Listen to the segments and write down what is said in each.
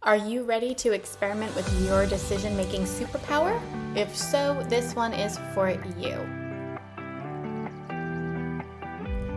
Are you ready to experiment with your decision-making superpower? If so, this one is for you.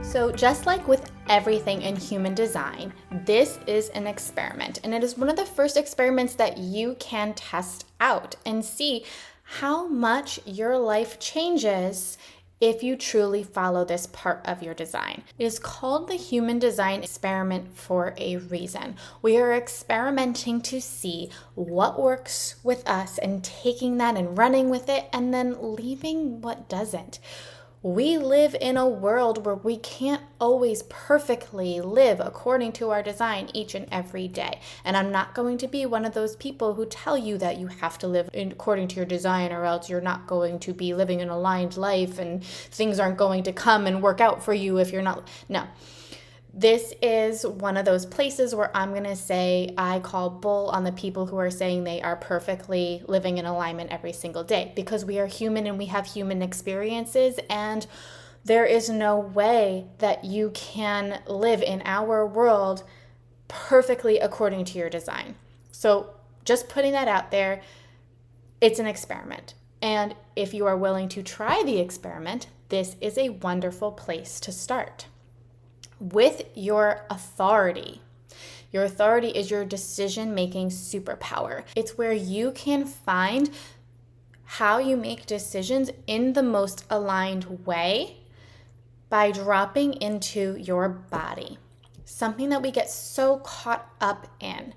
So just like with everything in human design, this is an experiment, and it is one of the first experiments that you can test out and see how much your life changes if you truly follow this part of your design. It is called the Human Design Experiment for a reason. We are experimenting to see what works with us and taking that and running with it and then leaving what doesn't. We live in a world where we can't always perfectly live according to our design each and every day. And I'm not going to be one of those people who tell you that you have to live according to your design or else you're not going to be living an aligned life and things aren't going to come and work out for you if you're not. No. This is one of those places where I'm going to say I call bull on the people who are saying they are perfectly living in alignment every single day, because we are human and we have human experiences, and there is no way that you can live in our world perfectly according to your design. So just putting that out there, it's an experiment. And if you are willing to try the experiment, this is a wonderful place to start. With your authority. Your authority is your decision-making superpower. It's where you can find how you make decisions in the most aligned way by dropping into your body. Something that we get so caught up in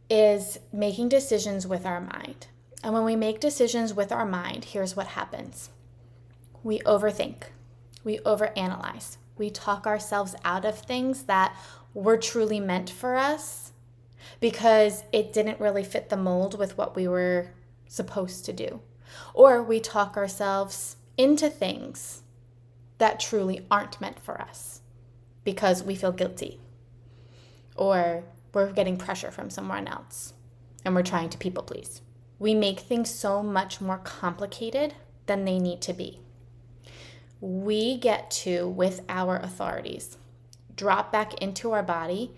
is making decisions with our mind. And when we make decisions with our mind, here's what happens. We overthink. We overanalyze. We talk ourselves out of things that were truly meant for us because it didn't really fit the mold with what we were supposed to do. Or we talk ourselves into things that truly aren't meant for us because we feel guilty. Or we're getting pressure from someone else and we're trying to people please. We make things so much more complicated than they need to be. We get to, with our authorities, drop back into our body,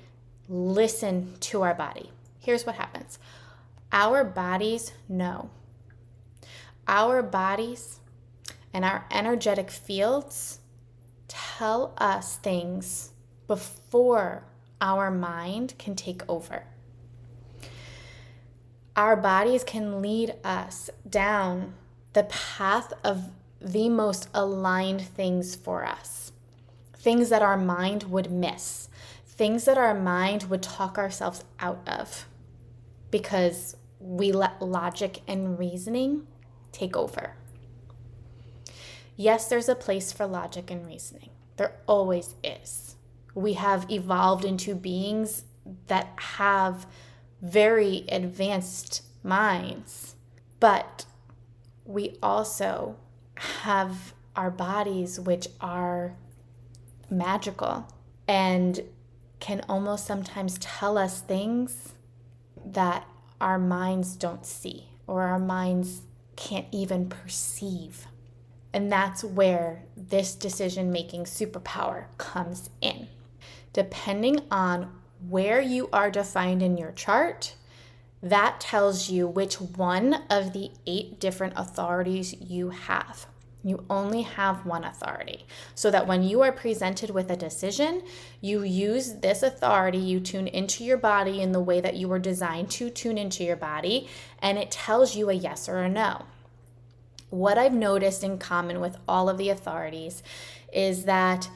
listen to our body. Here's what happens. Our bodies know. Our bodies and our energetic fields tell us things before our mind can take over. Our bodies can lead us down the path of the most aligned things for us. Things that our mind would miss. Things that our mind would talk ourselves out of because we let logic and reasoning take over. Yes, there's a place for logic and reasoning. There always is. We have evolved into beings that have very advanced minds, but we also have our bodies which are magical and can almost sometimes tell us things that our minds don't see or our minds can't even perceive. And that's where this decision-making superpower comes in. Depending on where you are defined in your chart, that tells you which one of the 8 different authorities you have. You only have one authority. So that when you are presented with a decision, you use this authority, you tune into your body in the way that you were designed to tune into your body, and it tells you a yes or a no. What I've noticed in common with all of the authorities is that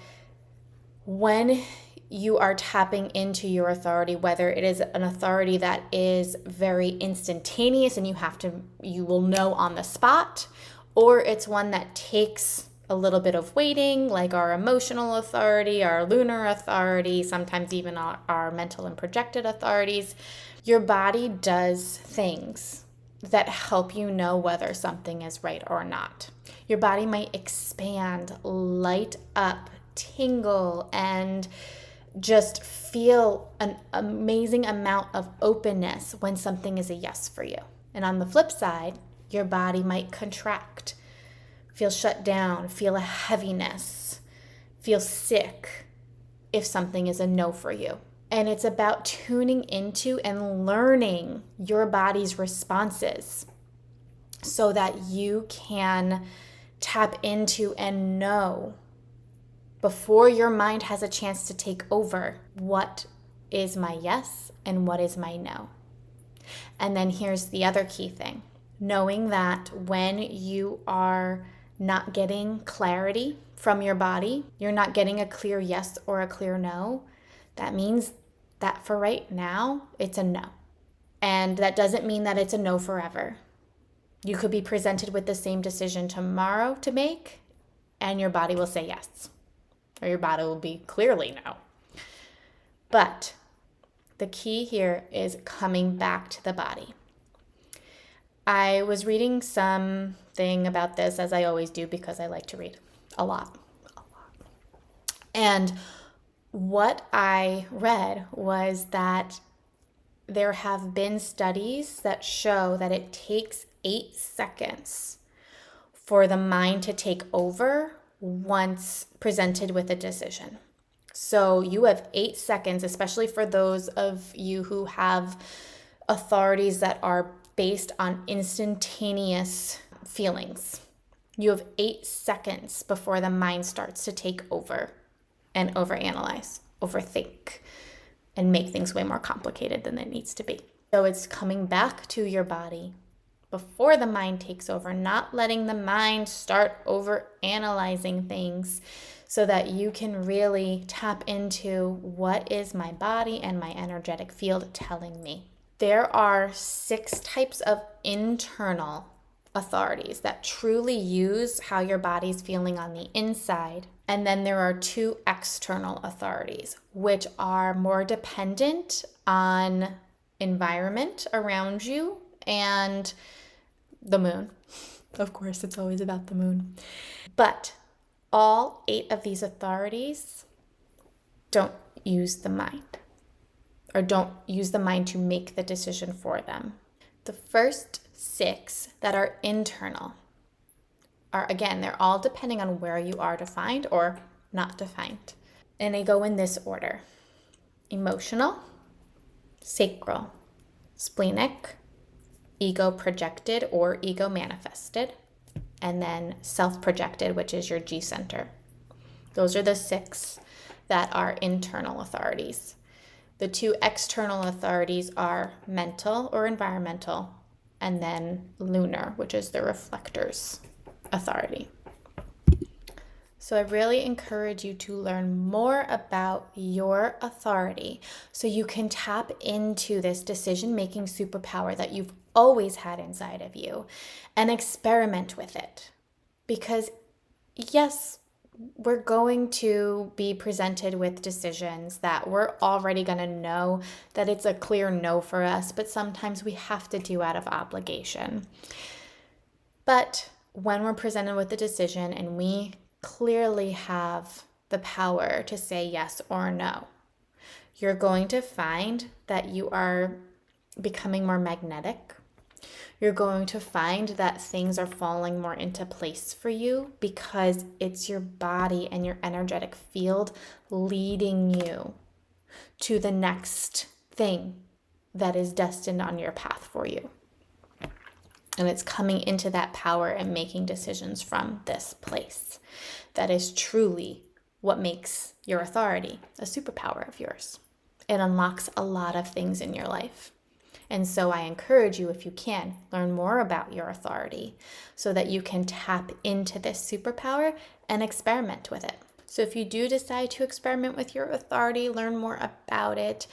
when you are tapping into your authority, whether it is an authority that is very instantaneous and you will know on the spot, or it's one that takes a little bit of waiting, like our emotional authority, our lunar authority, sometimes even our mental and projected authorities, your body does things that help you know whether something is right or not. Your body might expand, light up, tingle, and just feel an amazing amount of openness when something is a yes for you. And on the flip side, your body might contract, feel shut down, feel a heaviness, feel sick if something is a no for you. And it's about tuning into and learning your body's responses so that you can tap into and know before your mind has a chance to take over what is my yes and what is my no. And then here's the other key thing. Knowing that when you are not getting clarity from your body, you're not getting a clear yes or a clear no, that means that for right now, it's a no. And that doesn't mean that it's a no forever. You could be presented with the same decision tomorrow to make, and your body will say yes, or your body will be clearly no. But the key here is coming back to the body. I was reading something about this, as I always do, because I like to read a lot. And what I read was that there have been studies that show that it takes 8 seconds for the mind to take over once presented with a decision. So you have 8 seconds, especially for those of you who have authorities that are based on instantaneous feelings. You have 8 seconds before the mind starts to take over and overanalyze, overthink, and make things way more complicated than it needs to be. So it's coming back to your body before the mind takes over, not letting the mind start overanalyzing things, so that you can really tap into what is my body and my energetic field telling me. There are 6 types of internal authorities that truly use how your body's feeling on the inside. And then there are 2 external authorities, which are more dependent on environment around you and the moon. Of course, it's always about the moon. But all 8 of these authorities don't use the mind, or don't use the mind to make the decision for them. The first 6 that are internal are, again, they're all depending on where you are defined or not defined. And they go in this order: emotional, sacral, splenic, ego projected or ego manifested, and then self-projected, which is your G center. Those are the 6 that are internal authorities. The 2 external authorities are mental or environmental, and then lunar, which is the reflector's authority. So I really encourage you to learn more about your authority so you can tap into this decision-making superpower that you've always had inside of you and experiment with it. Because yes, we're going to be presented with decisions that we're already going to know that it's a clear no for us, but sometimes we have to do out of obligation. But when we're presented with a decision and we clearly have the power to say yes or no, you're going to find that you are becoming more magnetic. You're going to find that things are falling more into place for you because it's your body and your energetic field leading you to the next thing that is destined on your path for you. And it's coming into that power and making decisions from this place. That is truly what makes your authority a superpower of yours. It unlocks a lot of things in your life. And so I encourage you, if you can, learn more about your authority so that you can tap into this superpower and experiment with it. So if you do decide to experiment with your authority, learn more about it,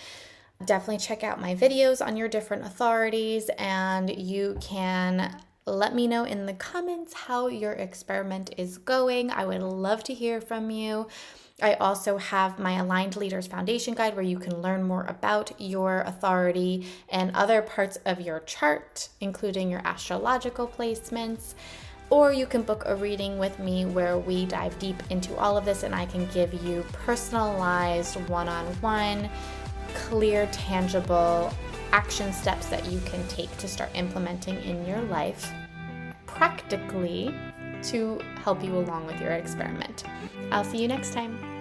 definitely check out my videos on your different authorities, and you can let me know in the comments how your experiment is going. I would love to hear from you. I also have my Aligned Leaders Foundation Guide where you can learn more about your authority and other parts of your chart, including your astrological placements. Or you can book a reading with me where we dive deep into all of this and I can give you personalized one-on-one, clear, tangible action steps that you can take to start implementing in your life practically to help you along with your experiment. I'll see you next time.